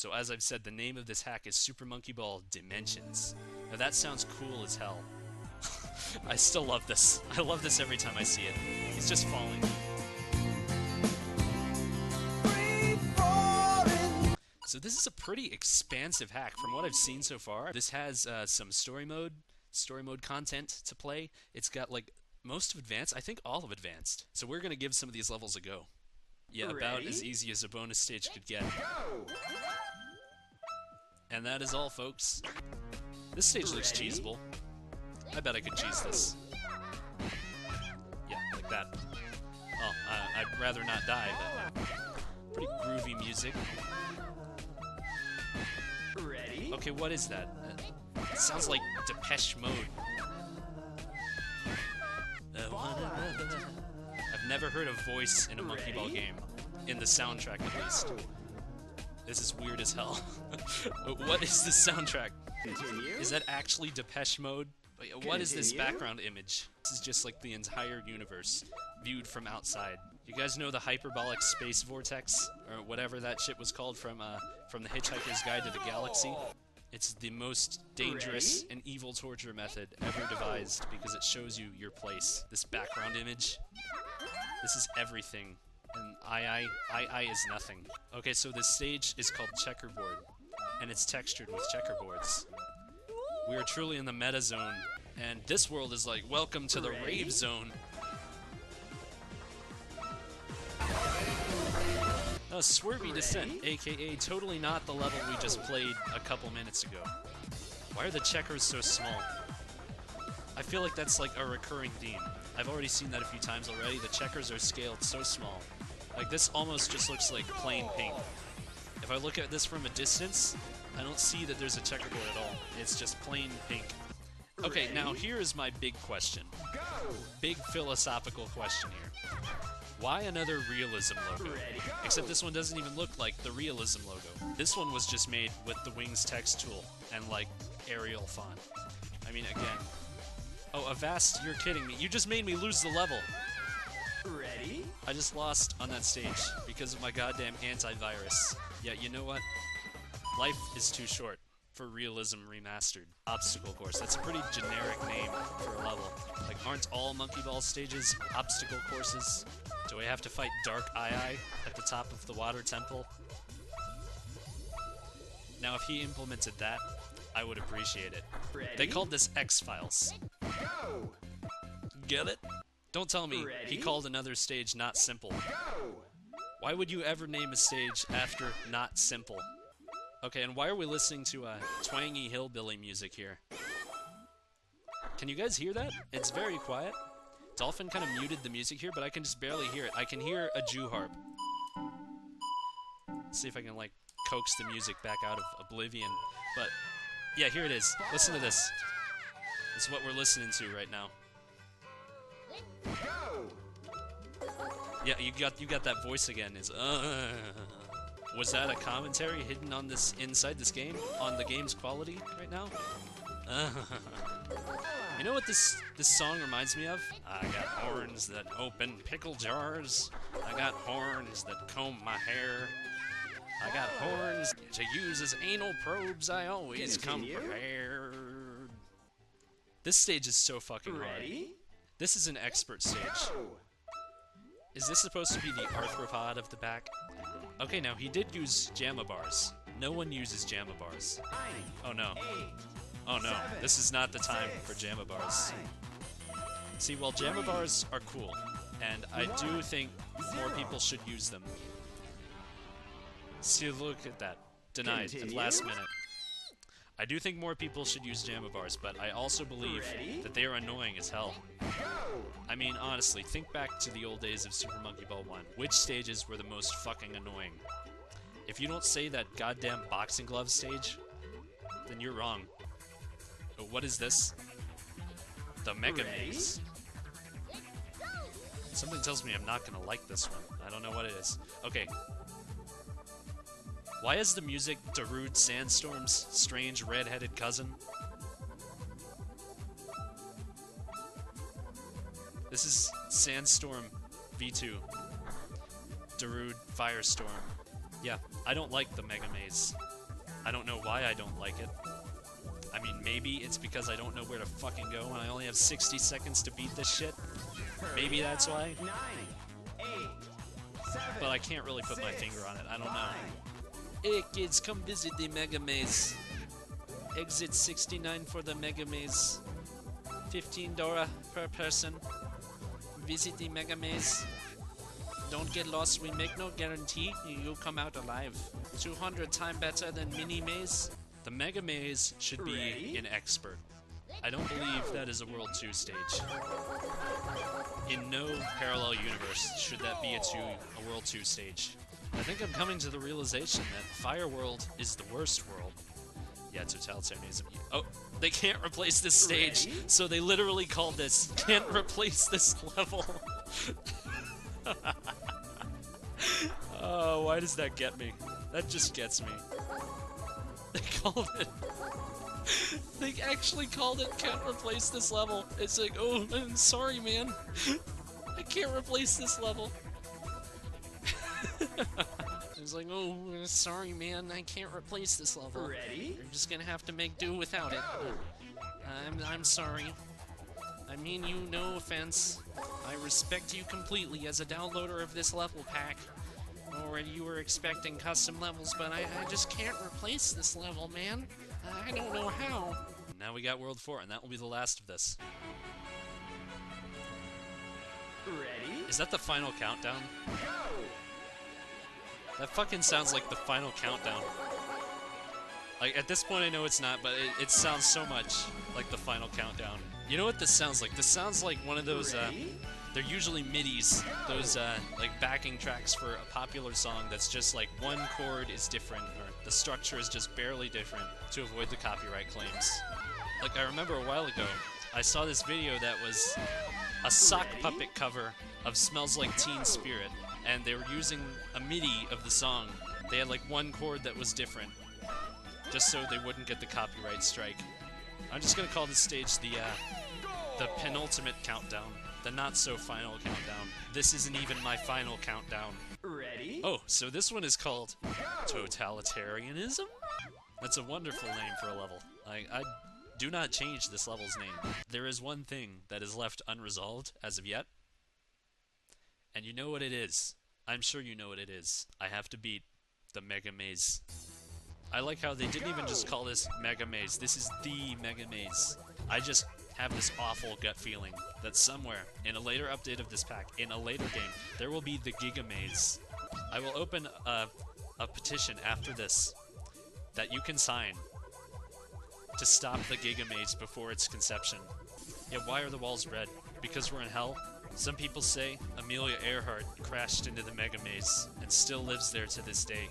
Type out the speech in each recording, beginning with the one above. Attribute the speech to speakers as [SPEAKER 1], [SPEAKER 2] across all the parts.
[SPEAKER 1] So as I've said, the name of this hack is Super Monkey Ball Dimensions. Now that sounds cool as hell. I still love this. I love this every time I see it. He's just falling. So this is a pretty expansive hack from what I've seen so far. This has some story mode content to play. It's got like most of advanced, I think all of advanced. So we're gonna give some of these levels a go. Yeah, about as easy as a bonus stage could get. And that is all, folks. This stage looks cheesable. I bet I could cheese this. Yeah, like that. Oh, I'd rather not die, but pretty groovy music.
[SPEAKER 2] Ready?
[SPEAKER 1] Okay, what is that? It sounds like Depeche Mode. I've never heard a voice in a Monkey Ball game. In the soundtrack, at least. This is weird as hell. What is this soundtrack?
[SPEAKER 2] Continue.
[SPEAKER 1] Is that actually Depeche Mode? What is this background image? This is just like the entire universe, viewed from outside. You guys know the hyperbolic space vortex? Or whatever that shit was called from The Hitchhiker's Guide to the Galaxy? It's the most dangerous and evil torture method ever devised because it shows you your place. This background image. This is everything. And I is nothing. Okay, so this stage is called Checkerboard, and it's textured with checkerboards. We are truly in the meta zone, and this world is like, welcome to the rave zone. A swervy descent, aka totally not the level we just played a couple minutes ago. Why are the checkers so small? I feel like that's like a recurring theme. I've already seen that a few times already. The checkers are scaled so small. Like, this almost just looks like plain pink. If I look at this from a distance, I don't see that there's a checkerboard at all. It's just plain pink. Okay, now here is my big question. Big philosophical question here. Why another realism logo? Except this one doesn't even look like the realism logo. This one was just made with the Wings text tool and, like, Arial font. I mean, again. Oh, Avast, you're kidding me. You just made me lose the level.
[SPEAKER 2] Ready?
[SPEAKER 1] I just lost on that stage because of my goddamn antivirus. Yeah, you know what? Life is too short for Realism Remastered. Obstacle course. That's a pretty generic name for a level. Like, aren't all Monkey Ball stages obstacle courses? Do I have to fight Dark Eye at the top of the Water Temple? Now, if he implemented that, I would appreciate it. They called this X-Files. Get it? Don't tell me he called another stage Not Simple. Why would you ever name a stage after Not Simple? Okay, and why are we listening to twangy hillbilly music here? Can you guys hear that? It's very quiet. Dolphin kind of muted the music here, but I can just barely hear it. I can hear a Jew harp. Let's see if I can, like, coax the music back out of oblivion. But, yeah, here it is. Listen to this. This is what we're listening to right now. Yeah, you got that voice again. Was that a commentary hidden on this inside this game? On the game's quality right now? You know what this song reminds me of? I got horns that open pickle jars. I got horns that comb my hair. I got horns to use as anal probes. I always come prepared. This stage is so fucking hard. This is an expert stage. Is this supposed to be the arthropod of the back? Okay, now he did use JAMA bars. No one uses JAMA bars. Oh no. Oh no, this is not the time for JAMA bars. See, well, JAMA bars are cool, and I do think more people should use them. See, look at that. Denied at last minute. I do think more people should use JAMA bars, but I also believe that they are annoying as hell. I mean, honestly, think back to the old days of Super Monkey Ball 1. Which stages were the most fucking annoying? If you don't say that goddamn boxing glove stage, then you're wrong. Oh, what is this? The Mega Maze. Something tells me I'm not gonna like this one. I don't know what it is. Okay. Why is the music Darude Sandstorm's strange red-headed cousin? This is Sandstorm V2. Darude Firestorm. Yeah, I don't like the Mega Maze. I don't know why I don't like it. I mean, maybe it's because I don't know where to fucking go and I only have 60 seconds to beat this shit. Maybe that's why.
[SPEAKER 2] 9, 8, 7,
[SPEAKER 1] But I can't really put my finger on it. I don't know.
[SPEAKER 2] 5,
[SPEAKER 1] Hey kids, come visit the Mega Maze. Exit 69 for the Mega Maze. $15 per person. Visit the Mega Maze. Don't get lost, we make no guarantee you'll come out alive. 200 times better than Mini Maze. The Mega Maze should be
[SPEAKER 2] Ready?
[SPEAKER 1] an expert. I don't believe that is a World 2 stage. In no parallel universe should that be a World 2 stage. I think I'm coming to the realization that Fire World is the worst world. Yeah, totalitarianism. Oh, they can't replace this stage,
[SPEAKER 2] Ready?
[SPEAKER 1] so they literally called this, can't replace this level. Oh, why does that get me? That just gets me. They called it... They actually called it can't replace this level. It's like, oh, I'm sorry, man. I can't replace this level. It's like, oh, sorry, man. I can't replace this level.
[SPEAKER 2] Ready?
[SPEAKER 1] You're just gonna have to make do without it. I'm sorry. I mean you no offense. I respect you completely as a downloader of this level pack. Or you were expecting custom levels, but I just can't replace this level, man. I don't know how. Now we got World 4, and that will be the last of this.
[SPEAKER 2] Ready?
[SPEAKER 1] Is that the final countdown?
[SPEAKER 2] Go!
[SPEAKER 1] That fucking sounds like the final countdown. Like, at this point I know it's not, but it sounds so much like the final countdown. You know what this sounds like? This sounds like one of those,
[SPEAKER 2] Ready?
[SPEAKER 1] they're usually MIDIs, those, like, backing tracks for a popular song that's just, like, one chord is different, or the structure is just barely different to avoid the copyright claims. Like, I remember a while ago, I saw this video that was a sock puppet cover of Smells Like Teen Spirit, and they were using a MIDI of the song. They had, like, one chord that was different, just so they wouldn't get the copyright strike. I'm just gonna call this stage the penultimate countdown. The not-so-final countdown. This isn't even my final countdown.
[SPEAKER 2] Ready?
[SPEAKER 1] Oh, so this one is called Totalitarianism? That's a wonderful name for a level. I do not change this level's name. There is one thing that is left unresolved as of yet. And you know what it is. I'm sure you know what it is. I have to beat the Mega Maze. I like how they didn't even just call this Mega Maze. This is the Mega Maze. I just have this awful gut feeling that somewhere in a later update of this pack, in a later game, there will be the Giga Maze. I will open a petition after this that you can sign to stop the Giga Maze before its conception. Yeah, why are the walls red? Because we're in hell? Some people say Amelia Earhart crashed into the Mega Maze and still lives there to this day.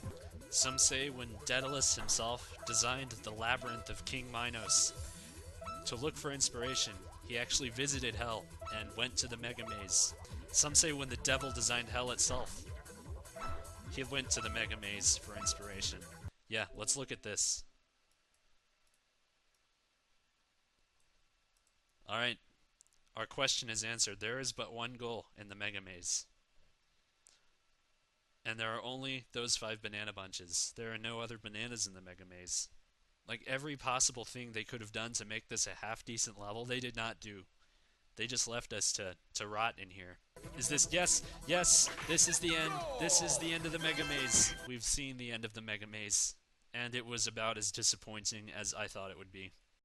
[SPEAKER 1] Some say when Daedalus himself designed the Labyrinth of King Minos, to look for inspiration, he actually visited Hell and went to the Mega Maze. Some say when the devil designed Hell itself, he went to the Mega Maze for inspiration. Yeah, let's look at this. Alright, our question is answered. There is but one goal in the Mega Maze. And there are only those 5 banana bunches. There are no other bananas in the Mega Maze. Like, every possible thing they could have done to make this a half-decent level, they did not do. They just left us to rot in here. Is this... Yes! Yes! This is the end! This is the end of the Mega Maze! We've seen the end of the Mega Maze. And it was about as disappointing as I thought it would be.